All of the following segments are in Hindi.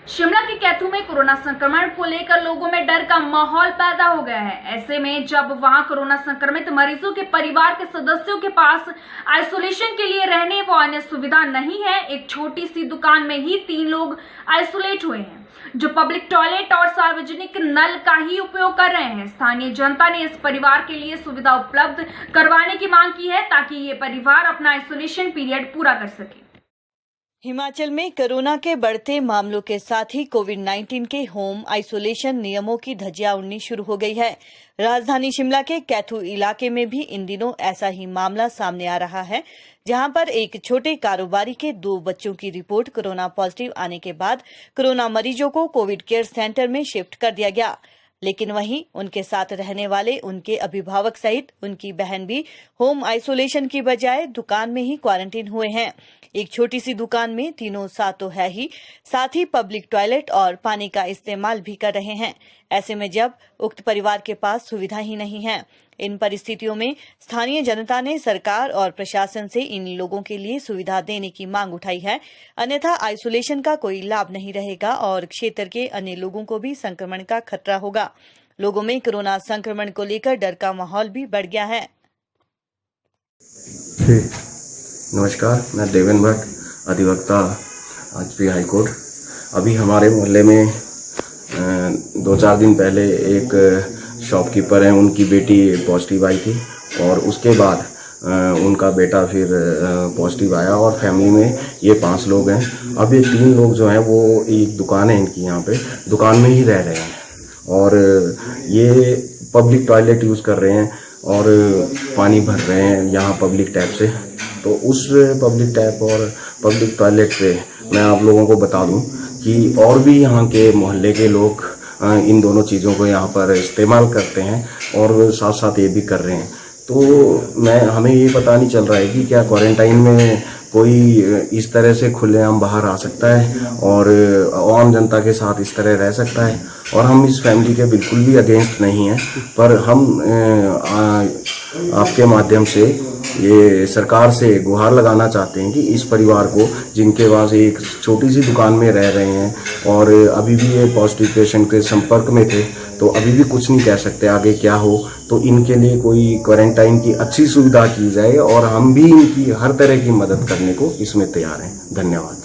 शिमला के कैथू में कोरोना संक्रमण को लेकर लोगों में डर का माहौल पैदा हो गया है। ऐसे में जब वहां कोरोना संक्रमित मरीजों के परिवार के सदस्यों के पास आइसोलेशन के लिए रहने व अन्य सुविधा नहीं है, एक छोटी सी दुकान में ही 3 लोग आइसोलेट हुए हैं जो पब्लिक टॉयलेट और सार्वजनिक नल का ही उपयोग कर रहे हैं। स्थानीय जनता ने इस परिवार के लिए सुविधा उपलब्ध करवाने की मांग की है ताकि ये परिवार अपना आइसोलेशन पीरियड पूरा कर सके। हिमाचल में कोरोना के बढ़ते मामलों के साथ ही कोविड-19 के होम आइसोलेशन नियमों की धज्जियां उड़नी शुरू हो गई है। राजधानी शिमला के कैथू इलाके में भी इन दिनों ऐसा ही मामला सामने आ रहा है, जहां पर एक छोटे कारोबारी के 2 बच्चों की रिपोर्ट कोरोना पॉजिटिव आने के बाद कोरोना मरीजों को कोविड केयर सेंटर में शिफ्ट कर दिया गया। लेकिन वहीं उनके साथ रहने वाले उनके अभिभावक सहित उनकी बहन भी होम आइसोलेशन की बजाय दुकान में ही क्वारंटीन हुए हैं। एक छोटी सी दुकान में तीनों साथ तो है ही, साथ ही पब्लिक टॉयलेट और पानी का इस्तेमाल भी कर रहे हैं। ऐसे में जब उक्त परिवार के पास सुविधा ही नहीं है, इन परिस्थितियों में स्थानीय जनता ने सरकार और प्रशासन से इन लोगों के लिए सुविधा देने की मांग उठाई है, अन्यथा आइसोलेशन का कोई लाभ नहीं रहेगा और क्षेत्र के अन्य लोगों को भी संक्रमण का खतरा होगा। लोगों में कोरोना संक्रमण को लेकर डर का माहौल भी बढ़ गया है। नमस्कार, मैं देवेन भट्ट, अधिवक्ता आजपी हाईकोर्ट। अभी हमारे मोहल्ले में 2-4 दिन पहले एक शॉपकीपर है, उनकी बेटी पॉजिटिव आई थी और उसके बाद उनका बेटा फिर पॉजिटिव आया और फैमिली में ये 5 लोग हैं। अब ये 3 लोग जो हैं वो एक दुकान है इनकी, यहाँ पे दुकान में ही रह रहे हैं और ये पब्लिक टॉयलेट यूज़ कर रहे हैं और पानी भर रहे हैं यहाँ पब्लिक टैप से। तो उस पब्लिक टैप और पब्लिक टॉयलेट पे मैं आप लोगों को बता दूं कि और भी यहाँ के मोहल्ले के लोग इन दोनों चीज़ों को यहाँ पर इस्तेमाल करते हैं और साथ साथ ये भी कर रहे हैं। तो हमें ये पता नहीं चल रहा है कि क्या क्वारंटाइन में कोई इस तरह से खुलेआम बाहर आ सकता है और आम जनता के साथ इस तरह रह सकता है। और हम इस फैमिली के बिल्कुल भी अगेंस्ट नहीं हैं, पर हम आपके माध्यम से ये सरकार से गुहार लगाना चाहते हैं कि इस परिवार को, जिनके पास एक छोटी सी दुकान में रह रहे हैं और अभी भी ये पॉजिटिव पेशेंट के संपर्क में थे, तो अभी भी कुछ नहीं कह सकते आगे क्या हो, तो इनके लिए कोई क्वारंटाइन की अच्छी सुविधा की जाए और हम भी इनकी हर तरह की मदद करने को इसमें तैयार हैं। धन्यवाद।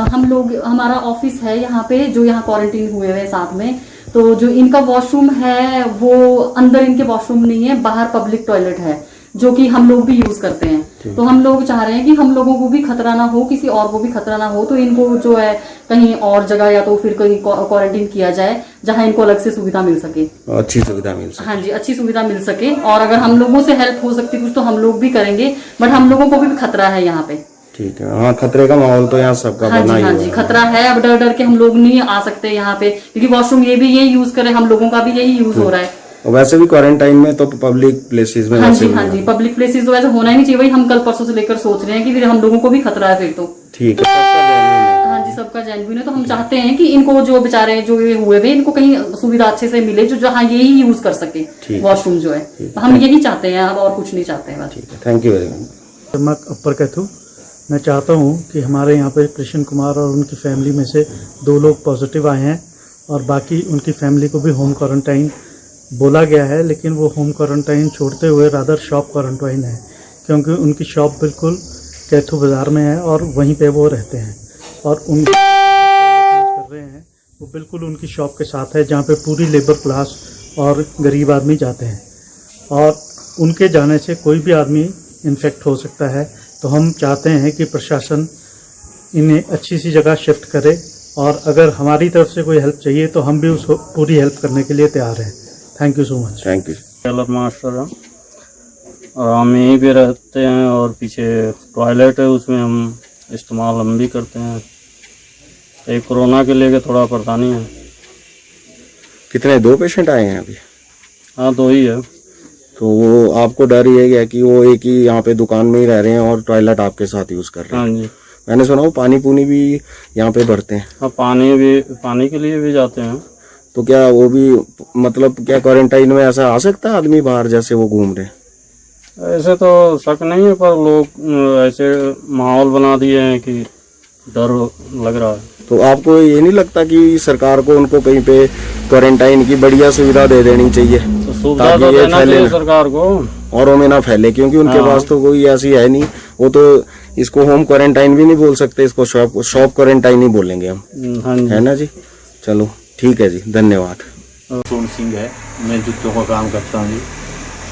हम लोग, हमारा ऑफिस है यहाँ पे, जो यहाँ क्वारंटीन हुए हुए साथ में, तो जो इनका वॉशरूम है वो अंदर इनके वॉशरूम नहीं है, बाहर पब्लिक टॉयलेट है जो कि हम लोग भी यूज करते हैं। तो हम लोग चाह रहे हैं कि हम लोगों को भी खतरा ना हो, किसी और को भी खतरा ना हो, तो इनको जो है कहीं और जगह या तो फिर कहीं क्वारंटीन किया जाए जहां इनको अलग से सुविधा मिल सके, अच्छी सुविधा मिल सके। हाँ जी, अच्छी सुविधा मिल सके। और अगर हम लोगों से हेल्प हो सकती कुछ तो हम लोग भी करेंगे, बट हम लोगों को भी खतरा है यहाँ पे। ठीक है, हाँ, खतरे का माहौल तो यहाँ सबका बना ही हुआ है। हाँ जी, खतरा है। अब डर डर के हम लोग नहीं आ सकते यहाँ पे, क्योंकि वॉशरूम ये भी यही यूज करे, हम लोगों का भी यही यूज हो रहा है। वैसे भी क्वारंटाइन में तो पब्लिक प्लेसेस में, हाँ जी, पब्लिक प्लेसेस तो वैसे होना ही नहीं चाहिए। वही हम कल परसों से लेकर सोच रहे हैं कि फिर हम लोगों को भी खतरा है फिर तो। ठीक है, हाँ जी, सबका जेन्युइन है। तो हम चाहते हैं कि इनको, जो बेचारे जो ये हुए हुए, इनको कहीं सुविधा अच्छे से मिले जो जहाँ यही यूज कर सके वॉशरूम जो है। तो हम यही चाहते हैं, अब और कुछ नहीं चाहते हैं। ठीक है, थैंक यू वेरी मच। मैं अपर कैथू, मैं चाहता हूँ कि हमारे यहाँ पे कृष्ण कुमार और उनकी फैमिली में से 2 लोग पॉजिटिव आए हैं और बाकी उनकी फैमिली को भी होम क्वारंटाइन बोला गया है, लेकिन वो होम क्वारंटाइन छोड़ते हुए रादर शॉप क्वारंटाइन है, क्योंकि उनकी शॉप बिल्कुल कैथू बाज़ार में है और वहीं पे वो रहते हैं और उन कर रहे हैं वो बिल्कुल उनकी शॉप के साथ है, जहाँ पे पूरी लेबर क्लास और गरीब आदमी जाते हैं और उनके जाने से कोई भी आदमी इन्फेक्ट हो सकता है। तो हम चाहते हैं कि प्रशासन इन्हें अच्छी सी जगह शिफ्ट करे और अगर हमारी तरफ से कोई हेल्प चाहिए तो हम भी उसको पूरी हेल्प करने के लिए तैयार हैं। Thank you so much. Thank you. Tailor master है और हम यहीं पे रहते हैं और पीछे टॉयलेट है, उसमें हम इस्तेमाल हम भी करते हैं। एक कोरोना के लेके थोड़ा परेशानी है। कितने 2 पेशेंट आए हैं अभी? हाँ, 2 ही है। तो वो आपको डर ये है कि वो एक ही यहाँ पे दुकान में ही रह रहे हैं और टॉयलेट आपके साथ यूज कर रहे हैं? हाँ जी। मैंने सुना वो पानी पुनी भी यहाँ पे भरते हैं। हाँ, पानी के लिए भी जाते हैं। तो क्या वो भी, मतलब क्या क्वारंटाइन में ऐसा आ सकता है आदमी बाहर जैसे वो घूम रहे? ऐसे तो शक नहीं है, पर लोग ऐसे माहौल बना दिए हैं कि डर लग रहा है। तो आपको ये नहीं लगता कि सरकार को उनको कहीं पे क्वारंटाइन की बढ़िया सुविधा दे देनी चाहिए, तो सुविधा ताकि तो ये देना फैले चाहिए ना, सरकार को, औरों में ना फैले, क्योंकि उनके हाँ। पास तो कोई ऐसी है नहीं। वो तो इसको होम क्वारंटाइन भी नहीं बोल सकते, इसको शॉप क्वारंटाइन ही बोलेंगे हम, हाँ जी। है ना जी। चलो ठीक है जी, धन्यवाद। सोन सिंह है, मैं जूतों का काम करता हूँ जी।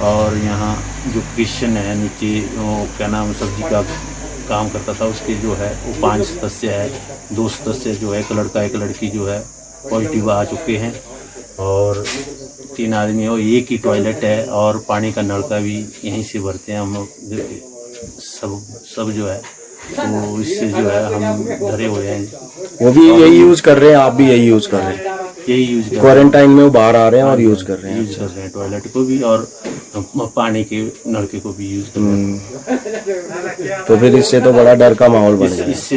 और यहाँ जो क्रिश्चियन है नीचे, वो क्या नाम सब्जी का काम करता था, उसके जो है वो 5 सदस्य है, 2 सदस्य जो है, एक लड़का एक लड़की जो है पॉजिटिव आ चुके हैं, और 3 आदमी है, और एक ही टॉयलेट है, और पानी का नलका भी यहीं से भरते हैं हम सब जो है, तो इससे जो है हम डरे हुए हैं। वो भी यही यूज कर रहे हैं, आप भी यही यूज कर रहे हैं, यही यूज कर रहे हैं, क्वारंटाइन में वो बाहर आ रहे हैं और यूज कर रहे हैं। यूज कर रहे हैं टॉयलेट को भी, और पानी के नलके को भी यूज कर रहे हैं। तो फिर इससे तो बड़ा डर का माहौल बन गया। इससे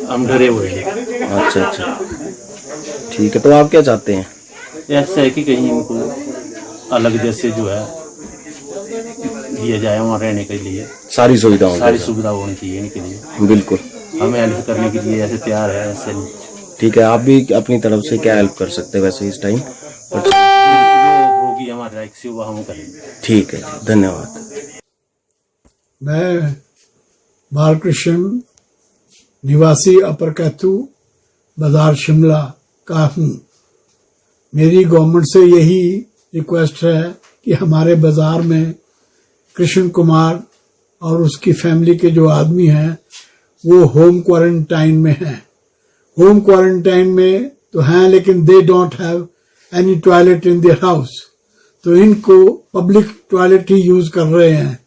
हम डरे हुए हैं। अच्छा अच्छा, ठीक है। तो आप क्या चाहते हैं? ऐसा है कि कहीं इनको अलग जैसे जो है दिया जाए, वहाँ रहने के लिए सारी सुविधाओं सारी सुविधा होनी चाहिए इनके लिए। बिल्कुल, हमें हेल्प करने के लिए ऐसे तैयार है, ऐसे नहीं। ठीक है। आप भी अपनी तरफ से क्या हेल्प कर सकते हैं वैसे इस टाइम? जो होगी हमारे राइट से वो हम करेंगे। ठीक है जी, धन्यवाद। मैं बालकृष्ण, निवासी अपर कैथू, बाजार शिमला का हूँ। मेरी गवर्नमेंट से यही रिक्वेस्ट है कि हमारे बाजार में कृष्ण कुमार और उसकी फैमिली के जो आदमी हैं वो होम क्वारंटाइन में हैं। होम क्वारंटाइन में तो हैं, लेकिन they don't have any toilet in their house, तो इनको पब्लिक टॉयलेट ही यूज कर रहे हैं।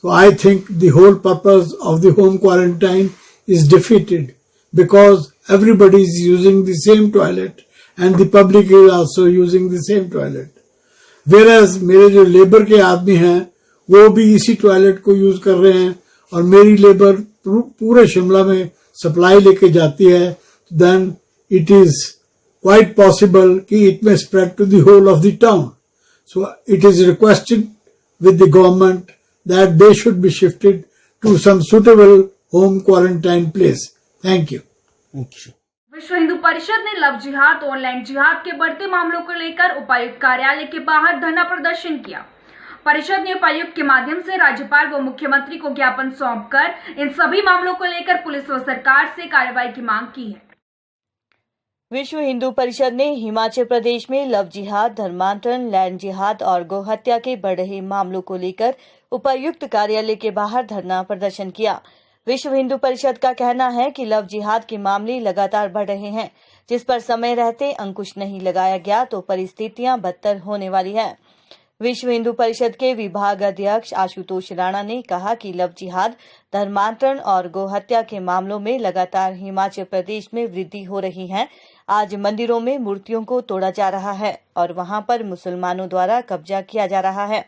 So I think the whole purpose of the home quarantine is defeated, because everybody is using the same toilet and the public is also using the same toilet. Whereas मेरे जो लेबर के आदमी हैं वो भी इसी टॉयलेट को यूज कर रहे हैं, और मेरी लेबर पूरे शिमला में सप्लाई लेके जाती है, then it is quite possible कि it may spread to the whole of the town. So it is requested with the government that they should be shifted to some suitable home quarantine place. Thank you. विश्व हिंदू परिषद ने लव जिहाद, ऑनलाइन जिहाद के बढ़ते मामलों को लेकर उपायुक्त कार्यालय के बाहर धरना प्रदर्शन किया। परिषद ने उपायुक्त के माध्यम से राज्यपाल व मुख्यमंत्री को ज्ञापन सौंपकर इन सभी मामलों को लेकर पुलिस व सरकार से कार्रवाई की मांग की है। विश्व हिंदू परिषद ने हिमाचल प्रदेश में लव जिहाद, धर्मांतरण, लैंड जिहाद और गोहत्या के बढ़ रहे मामलों को लेकर उपायुक्त कार्यालय के बाहर धरना प्रदर्शन किया। विश्व हिंदू परिषद का कहना है कि लव जिहाद के मामले लगातार बढ़ रहे हैं, जिस पर समय रहते अंकुश नहीं लगाया गया तो परिस्थितियां बदतर होने वाली है। विश्व हिंदू परिषद के विभाग अध्यक्ष आशुतोष राणा ने कहा कि लव जिहाद, धर्मांतरण और गोहत्या के मामलों में लगातार हिमाचल प्रदेश में वृद्धि हो रही है। आज मंदिरों में मूर्तियों को तोड़ा जा रहा है और वहां पर मुसलमानों द्वारा कब्जा किया जा रहा है।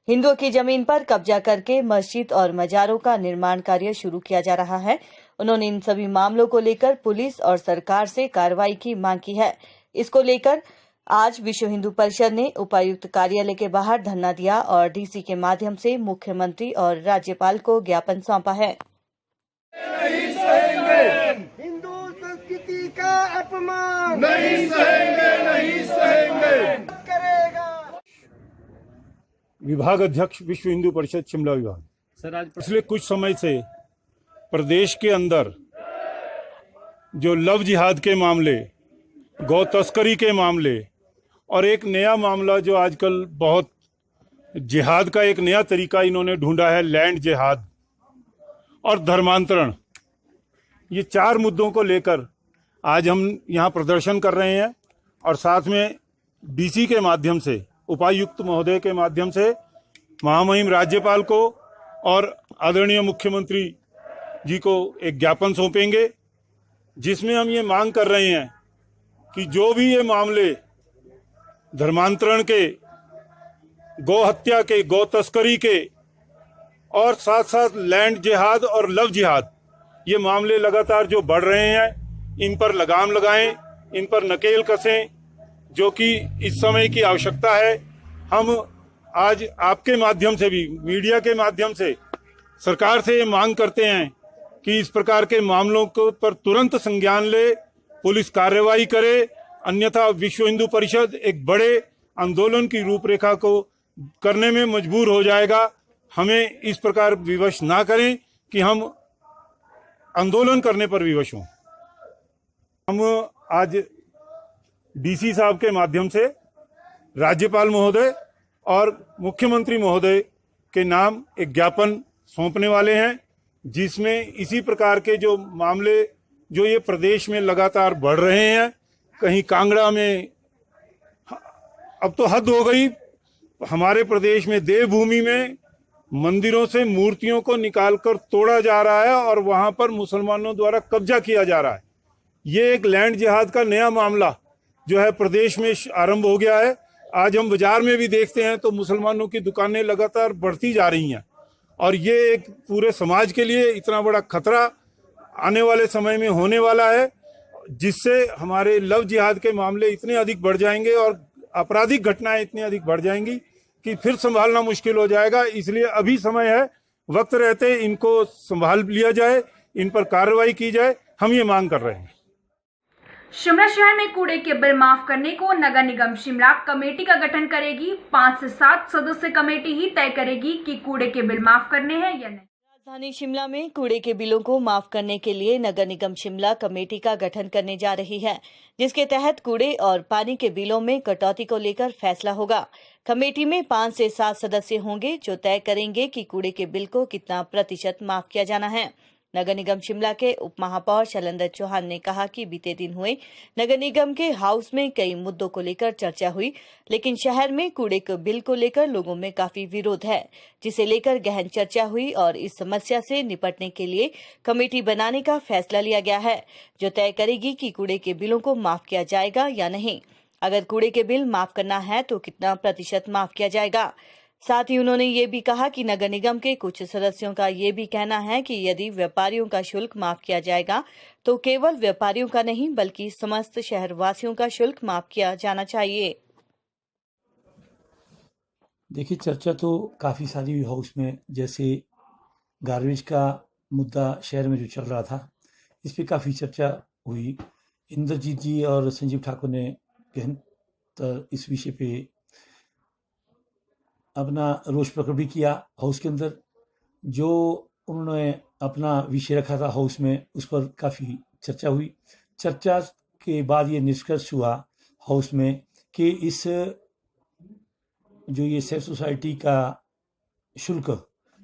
हिंदुओं की जमीन पर कब्जा करके मस्जिद और मजारों का निर्माण कार्य शुरू किया जा रहा है। उन्होंने इन सभी मामलों को लेकर पुलिस और सरकार से कार्रवाई की मांग की है। इसको लेकर आज विश्व हिंदू परिषद ने उपायुक्त कार्यालय के बाहर धरना दिया और डीसी के माध्यम से मुख्यमंत्री और राज्यपाल को ज्ञापन सौंपा है। हिंदू संस्कृति का अपमान नहीं सहेंगे, नहीं सहेंगे। करेगा। विभाग अध्यक्ष विश्व हिंदू परिषद शिमला विभाग। सर, आज पिछले कुछ समय से प्रदेश के अंदर जो लव जिहाद के मामले, गौ तस्करी के मामले और एक नया मामला जो आजकल बहुत जिहाद का एक नया तरीका इन्होंने ढूंढा है, लैंड जिहाद और धर्मांतरण, ये 4 मुद्दों को लेकर आज हम यहाँ प्रदर्शन कर रहे हैं। और साथ में डीसी के माध्यम से, उपायुक्त महोदय के माध्यम से महामहिम राज्यपाल को और आदरणीय मुख्यमंत्री जी को एक ज्ञापन सौंपेंगे, जिसमें हम ये मांग कर रहे हैं कि जो भी ये मामले धर्मांतरण के, गौ हत्या के, गौ तस्करी के और साथ साथ लैंड जिहाद और लव जिहाद, ये मामले लगातार जो बढ़ रहे हैं, इन पर लगाम लगाएं, इन पर नकेल कसें, जो कि इस समय की आवश्यकता है। हम आज आपके माध्यम से भी, मीडिया के माध्यम से सरकार से ये मांग करते हैं कि इस प्रकार के मामलों को पर तुरंत संज्ञान ले, पुलिस कार्रवाई करे, अन्यथा विश्व हिंदू परिषद एक बड़े आंदोलन की रूपरेखा को करने में मजबूर हो जाएगा। हमें इस प्रकार विवश ना करें कि हम आंदोलन करने पर विवश हों। हम आज डीसी साहब के माध्यम से राज्यपाल महोदय और मुख्यमंत्री महोदय के नाम एक ज्ञापन सौंपने वाले हैं, जिसमें इसी प्रकार के जो मामले जो ये प्रदेश में लगातार बढ़ रहे हैं, कहीं कांगड़ा में अब तो हद हो गई, हमारे प्रदेश में देवभूमि में मंदिरों से मूर्तियों को निकालकर तोड़ा जा रहा है और वहां पर मुसलमानों द्वारा कब्जा किया जा रहा है। ये एक लैंड जिहाद का नया मामला जो है प्रदेश में आरंभ हो गया है। आज हम बाजार में भी देखते हैं तो मुसलमानों की दुकानें लगातार बढ़ती जा रही हैं और ये एक पूरे समाज के लिए इतना बड़ा खतरा आने वाले समय में होने वाला है, जिससे हमारे लव जिहाद के मामले इतने अधिक बढ़ जाएंगे और आपराधिक घटनाएं इतनी अधिक बढ़ जाएंगी कि फिर संभालना मुश्किल हो जाएगा। इसलिए अभी समय है, वक्त रहते इनको संभाल लिया जाए, इन पर कार्रवाई की जाए, हम ये मांग कर रहे हैं। शिमला शहर में कूड़े के बिल माफ करने को नगर निगम शिमला कमेटी का गठन करेगी। 5 से 7 सदस्य कमेटी ही तय करेगी कि कूड़े के बिल माफ करने हैं या नहीं। राजधानी शिमला में कूड़े के बिलों को माफ करने के लिए नगर निगम शिमला कमेटी का गठन करने जा रही है, जिसके तहत कूड़े और पानी के बिलों में कटौती को लेकर फैसला होगा। कमेटी में 5 से 7 सदस्य होंगे जो तय करेंगे कि कूड़े के बिल को कितना प्रतिशत माफ किया जाना है। नगर निगम शिमला के उप महापौर शैलेंद्र चौहान ने कहा कि बीते दिन हुए नगर निगम के हाउस में कई मुद्दों को लेकर चर्चा हुई, लेकिन शहर में कूड़े के बिल को लेकर लोगों में काफी विरोध है, जिसे लेकर गहन चर्चा हुई और इस समस्या से निपटने के लिए कमेटी बनाने का फैसला लिया गया है, जो तय करेगी कि कूड़े के बिलों को माफ किया जाएगा या नहीं। अगर कूड़े के बिल माफ करना है तो कितना प्रतिशत माफ किया जाएगा। साथ ही उन्होंने ये भी कहा कि नगर निगम के कुछ सदस्यों का ये भी कहना है कि यदि व्यापारियों का शुल्क माफ किया जाएगा तो केवल व्यापारियों का नहीं बल्कि समस्त शहरवासियों का शुल्क माफ किया जाना चाहिए। देखिए, चर्चा तो काफ़ी सारी हुई हाउस में, जैसे गार्बेज का मुद्दा शहर में जो चल रहा था, इस पर काफ़ी चर्चा हुई। इंद्रजीत जी और संजीव ठाकुर ने गहन इस विषय पे अपना रोष प्रकट भी किया हाउस के अंदर। जो उन्होंने अपना विषय रखा था हाउस में, उस पर काफ़ी चर्चा हुई। चर्चा के बाद ये निष्कर्ष हुआ हाउस में कि इस जो ये सेफ सोसाइटी का शुल्क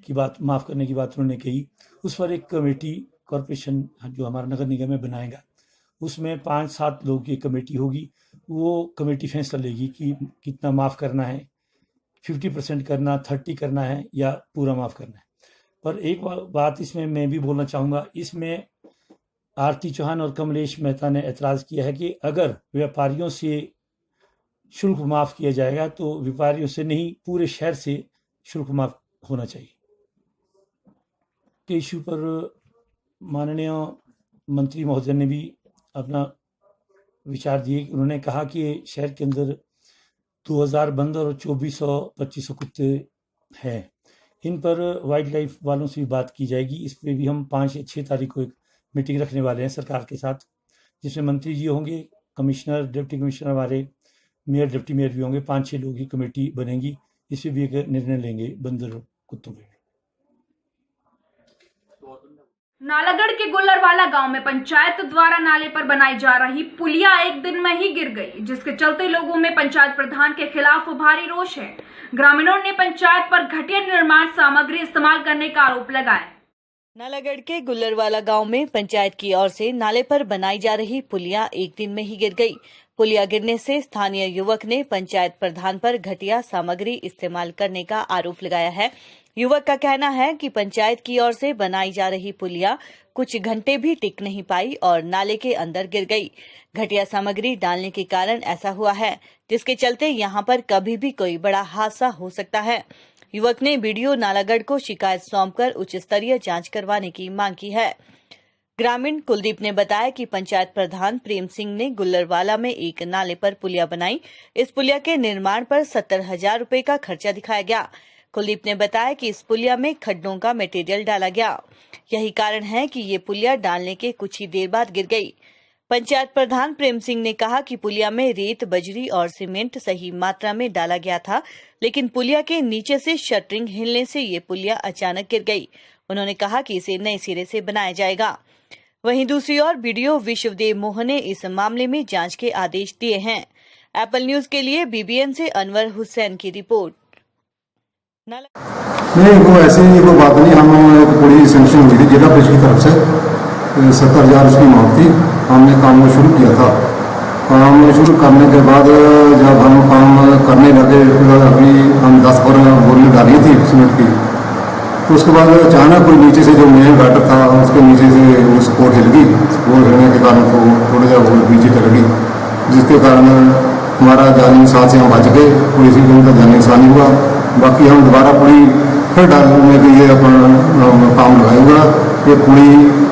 की बात माफ़ करने की बात उन्होंने कही, उस पर एक कमेटी कॉरपोरेशन जो हमारा नगर निगम में बनाएगा, उसमें 5-7 लोगों की कमेटी होगी। वो कमेटी फैसला लेगी कि कितना माफ़ करना है, 50% करना, 30 करना है या पूरा माफ़ करना है। पर एक बात इसमें मैं भी बोलना चाहूँगा, इसमें आरती चौहान और कमलेश मेहता ने एतराज़ किया है कि अगर व्यापारियों से शुल्क माफ़ किया जाएगा तो व्यापारियों से नहीं, पूरे शहर से शुल्क माफ़ होना चाहिए। के इशू पर माननीय मंत्री महोदय ने भी अपना विचार दिए। उन्होंने कहा कि शहर के अंदर 2000 बंदर और 2400-2500 कुत्ते हैं, इन पर वाइल्ड लाइफ वालों से भी बात की जाएगी। इस पर भी हम 5 या 6 तारीख को एक मीटिंग रखने वाले हैं सरकार के साथ, जिसमें मंत्री जी होंगे, कमिश्नर, डिप्टी कमिश्नर, हमारे मेयर, डिप्टी मेयर भी होंगे। 5-6 लोगों की कमेटी बनेगी, इस पर भी एक निर्णय लेंगे बंदर कुत्तों पर। नालागढ़ के गुल्लरवाला गांव में पंचायत द्वारा नाले पर बनाई जा रही पुलिया एक दिन में ही गिर गई, जिसके चलते लोगों में पंचायत प्रधान के खिलाफ भारी रोष है। ग्रामीणों ने पंचायत पर घटिया निर्माण सामग्री इस्तेमाल करने का आरोप लगाया। नालागढ़ के गुल्लरवाला गांव में पंचायत की ओर से नाले पर बनाई जा रही पुलिया एक दिन में ही गिर गई। पुलिया गिरने से स्थानीय युवक ने पंचायत प्रधान पर घटिया सामग्री इस्तेमाल करने का आरोप लगाया है। युवक का कहना है कि पंचायत की ओर से बनाई जा रही पुलिया कुछ घंटे भी टिक नहीं पाई और नाले के अंदर गिर गई। घटिया सामग्री डालने के कारण ऐसा हुआ है, जिसके चलते यहां पर कभी भी कोई बड़ा हादसा हो सकता है। युवक ने बीडीओ नालागढ़ को शिकायत सौंपकर उच्च स्तरीय जांच करवाने की मांग की है। ग्रामीण कुलदीप ने बताया कि पंचायत प्रधान प्रेम सिंह ने गुल्लरवाला में एक नाले पर पुलिया बनाई। इस पुलिया के निर्माण पर 70,000 रुपए का खर्चा दिखाया गया। कुलदीप ने बताया कि इस पुलिया में खड्डों का मटेरियल डाला गया, यही कारण है कि ये पुलिया डालने के कुछ ही देर बाद गिर गई। पंचायत प्रधान प्रेम सिंह ने कहा कि पुलिया में रेत, बजरी और सीमेंट सही मात्रा में डाला गया था, लेकिन पुलिया के नीचे से शटरिंग हिलने से ये पुलिया अचानक गिर गई। उन्होंने कहा कि इसे नए सिरे से बनाया जाएगा। वहीं दूसरी ओर बीडीओ विश्वदेव मोहन ने इस मामले में जांच के आदेश दिए हैं। एप्पल न्यूज के लिए बीबीएन से अनवर हुसैन की रिपोर्ट। नहीं, वो ऐसी कोई बात नहीं। हम एक पूरी सेंक्शन हुई थी जिला परिषद की तरफ से, 70,000 उसकी मांग थी। हमने काम को शुरू किया था। काम शुरू करने के बाद जब हम काम करने लगे, अभी हम 10 बोरी डाली थी सीमेंट की, तो उसके बाद अचानक कोई नीचे से जो मेन गाटर था उसके नीचे से वो सपोर्ट हिल गई। सपोर्ट हिलने के कारण तो थोड़ा सा वो नीचे चल गई, जिसके कारण हमारा जानी नुकसान से हम बच गए। कोई इसी का जानी नुकसान नहीं हुआ। बाकी हम दोबारा पूरी फिर डालने के लिए अपना काम लगाएंगे। ये पूरी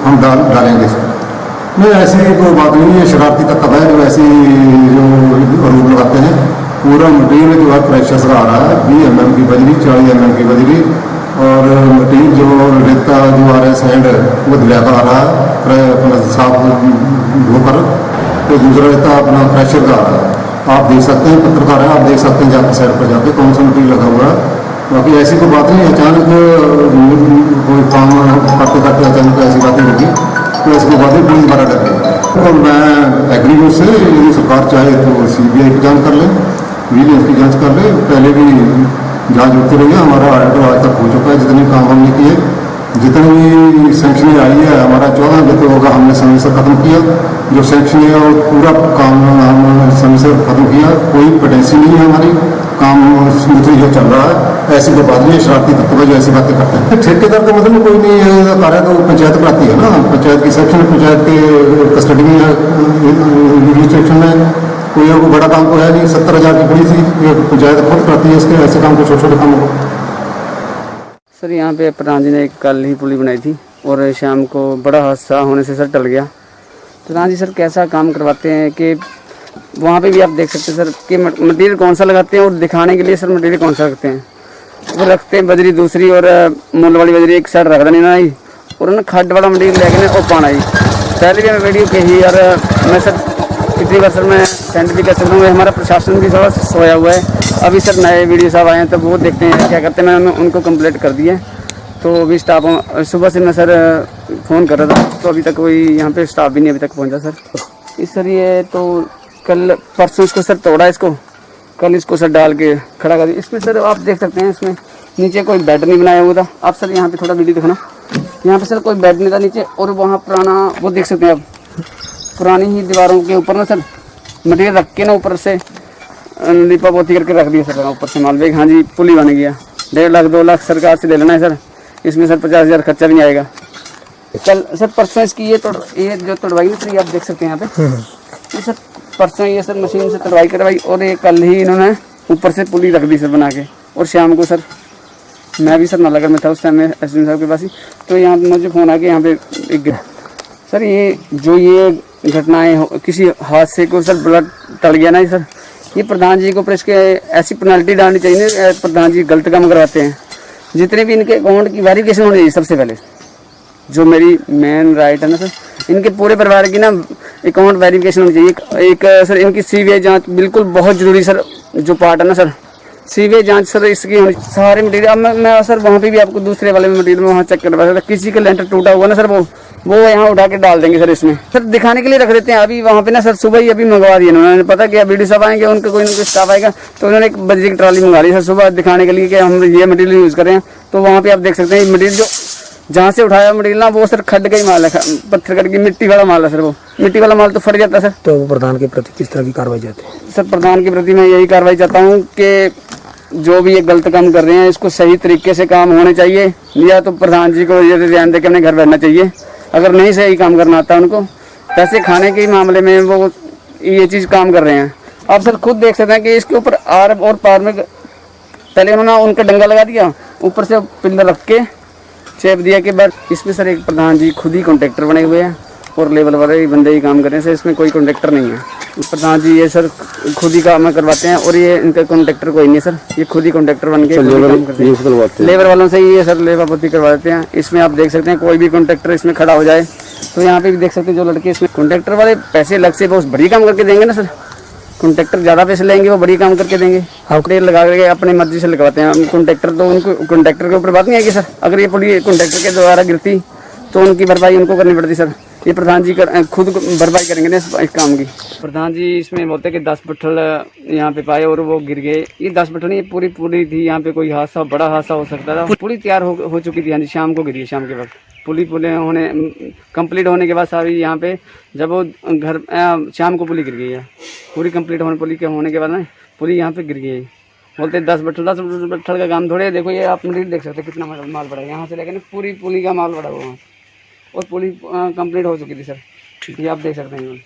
हम डालेंगे। नहीं, ऐसी कोई बात नहीं है। शरारती तत्व है जो ऐसी जो आरोप लगाते हैं। पूरा मटेरियल जो है प्रेशर से आ रहा है। 20 mm की बजरी, 40 mm की बजरी और मटेरियल जो रेता जो आ रहा है, सैंड वो दरिया का आ रहा है अपना साफ धोकर। तो दूसरा रेता अपना प्रेशर का आ रहा है। आप देख सकते हैं, पत्रकार है, आप देख सकते हैं जाकर साइड पर जाके कौन सा मटेरियल लगा हुआ है। बाकी ऐसी कोई बात नहीं। अचानक कोई काम करते करते अचानक ऐसी बातें होगी, तो ऐसी कोई बातें पुलिस द्वारा कर रही। और मैं एग्री हूँ उससे, यदि सरकार चाहे तो CBI की जांच कर ले, विजिलेंस की जांच कर ले। पहले भी जांच होती रही है। हमारा ऑडिट आज तक हो चुका है। जितने काम हमने किए, जितनी भी सेंक्शन आई है, हमारा 14 वित्त होगा हमने समय से खत्म किया। जो सेंक्शन है और पूरा काम हम समय से खत्म किया। कोई पेटेंसी नहीं है हमारी, काम स्मूथली जो चल रहा है। ऐसी कोई बात नहीं। शरारती तत्व जो ऐसी बातें करते हैं, ठेकेदार का मतलब कोई नहीं है। कार्य तो पंचायत कराती है ना, पंचायत की सेक्शन, पंचायत के कस्टडी में रजिस्ट्रेशन में कोई बड़ा काम तो है नहीं। 70,000 की पुलिस थी, पंचायत खुद कराती है इसके ऐसे काम को, छोटे छोटे कामों को। सर यहाँ पे प्रधान जी ने एक कल ही पुली बनाई थी और शाम को बड़ा हादसा होने से सर टल गया। प्रधान जी सर कैसा काम करवाते हैं कि वहाँ पे भी आप देख सकते हैं सर कि मटेरियल कौन सा लगाते हैं और दिखाने के लिए सर मटेरियल कौन सा रखते हैं। वो रखते हैं बजरी दूसरी और मूल वाली बजरी एक साइड रख देनी ना ही, और ना खड्ड वाला मटेरियल लेके ना वो पाना ही। पहले भी मैं वीडियो कही यार, मैं सर कितनी बार सर मैं सेंड भी कर सकता हूँ। हमारा प्रशासन भी थोड़ा सोया हुआ है। अभी सर नए वीडियो साहब आए हैं तो वो देखते हैं क्या करते हैं। मैंने उनको कंप्लीट कर दिया। तो अभी स्टाफ सुबह से मैं सर फ़ोन कर रहा था, तो अभी तक कोई यहाँ पे स्टाफ भी नहीं अभी तक पहुँचा सर। इस सर ये तो कल परसों इसको सर तोड़ा, इसको कल इसको सर डाल के खड़ा कर दिया। इसमें सर आप देख सकते हैं इसमें नीचे कोई बेड नहीं बनाया हुआ था। आप सर यहाँ पे थोड़ा वीडियो दिखाना। यहाँ पे सर कोई बेड नहीं था नीचे, और वहाँ पुराना वो देख सकते हैं आप, पुरानी ही दीवारों के ऊपर ना सर मटेरियल रख के ना ऊपर से लिपा पोती करके रख दिया सर ऊपर से मालवेग। हाँ जी, पुली बन गया। 1.5 लाख 2 लाख सरकार से ले लेना है सर। इसमें सर 50,000 खर्चा भी नहीं आएगा। कल सर परसों इसकी ये जो तोड़वाई ना सर, ये आप देख सकते हैं यहाँ पे, ये सर परसों ये सर मशीन से तोड़वाई करवाई और ये कल ही इन्होंने ऊपर से पुली रख दी सर बना के। और शाम को सर मैं भी सर नालागढ़ में था उस टाइम में एसडीएम साहब के पास ही, तो यहाँ पे मुझे फ़ोन आ गया यहाँ पे एक सर ये जो ये घटनाएं किसी हादसे को सर ब्लड टल गया ना सर, ये प्रधान जी को ऊपर इसके ऐसी पेनल्टी डालनी चाहिए ना। प्रधान जी गलत काम करवाते हैं। जितने भी इनके अकाउंट की वेरिफिकेशन होनी चाहिए सबसे पहले, जो मेरी मेन राइट है ना सर, इनके पूरे परिवार की ना अकाउंट वेरिफिकेशन होनी चाहिए। एक सर इनकी सीबीआई जांच बिल्कुल बहुत जरूरी सर, जो पार्ट है ना सर सीबीआई जांच सर इसकी होनी सारे मटेरियल। अब मैं सर वहाँ पे भी आपको दूसरे वाले मटेरियल में वहाँ चेक करवा सकता। किसी का लेंटर टूटा हुआ ना सर वो यहाँ उठा के डाल देंगे सर इसमें, सर दिखाने के लिए रख देते हैं। अभी वहाँ पे ना सर सुबह ही अभी मंगवा दिए उन्होंने, पता क्या वीडियो साहब आएंगे उनका कोई ना कोई स्टाफ आएगा, तो उन्होंने एक बजरी की ट्राली मंगा ली सर सुबह दिखाने के लिए कि हम ये मटेरियल यूज़ कर रहे हैं। तो वहाँ पे आप देख सकते हैं मटेरियल जो जहाँ से उठाया मटेरियल ना वो सर खड्ड का ही माल है, पत्थर कट की मिट्टी वाला माल है सर। वो मिट्टी वाला माल तो फट जाता है सर। तो प्रधान के प्रति किस तरह की कार्रवाई चाहते हैं? सर प्रधान के प्रति मैं यही कार्रवाई चाहता हूँ कि जो भी ये गलत काम कर रहे हैं इसको सही तरीके से काम होने चाहिए, या तो प्रधान जी को ये रिजाइन देकर अपने घर बैठना चाहिए। अगर नहीं सही काम करना आता उनको, पैसे खाने के मामले में वो ये चीज़ काम कर रहे हैं। आप सर खुद देख सकते हैं कि इसके ऊपर आर और पार में पहले उन्होंने उनका डंगा लगा दिया, ऊपर से पिलर रख के चेप दिया कि बस इसमें सर एक प्रधान जी खुद ही कॉन्ट्रैक्टर बने हुए हैं और लेबर वाले ही बंदे ही काम कर रहे हैं सर, इसमें कोई कॉन्ट्रैक्टर नहीं है। प्रधान जी ये सर खुद ही काम करवाते हैं और ये इनका कॉन्ट्रैक्टर कोई नहीं है सर, ये खुद ही कॉन्ट्रैक्टर बन के काम करते हैं। लेबर वालों से ही ये सर लेबर पोती करवा देते हैं। इसमें आप देख सकते हैं कोई भी कॉन्ट्रैक्टर इसमें खड़ा हो जाए तो यहाँ पे भी देख सकते हैं जो लड़के इसमें कॉन्ट्रैक्टर वाले पैसे अलग से बहुत बड़ी काम करके देंगे ना सर, कॉन्ट्रैक्टर ज़्यादा पैसे लेंगे वो बड़ी काम करके देंगे। आउटलेट लगा के अपनी मर्जी से लगवाते हैं कॉन्ट्रैक्टर, तो उनको कॉन्ट्रैक्टर के ऊपर बात नहीं आएगी सर। अगर ये पुली कॉन्ट्रैक्टर के द्वारा गिरती तो उनकी भरपाई उनको करनी पड़ती सर। ये प्रधान जी खुद भरपाई करेंगे ना इस काम की। प्रधान जी इसमें बोलते कि 10 बट्ठल यहाँ पे पाए और वो गिर गए। ये 10 बट्ठल नहीं, पूरी थी। यहाँ पे कोई हादसा, बड़ा हादसा हो सकता था। पुली तैयार हो चुकी थी, हाँ जी, शाम को गिरी है, शाम के वक्त। पुली होने कंप्लीट होने के बाद सारी यहाँ पे जब वो घर शाम को पुली गिर गई है, पूरी कंप्लीट पुली के होने के बाद ना पुली यहाँ पे गिर गई है। बोलते 10 बट्ठल का काम थोड़े है। देखो ये आप मटेरियल देख सकते हैं कितना माल पड़ा है यहाँ से, लेकिन पूरी पुली का माल पड़ा हुआ और पुली कंप्लीट हो चुकी थी सर, ये आप देख सकते हैं।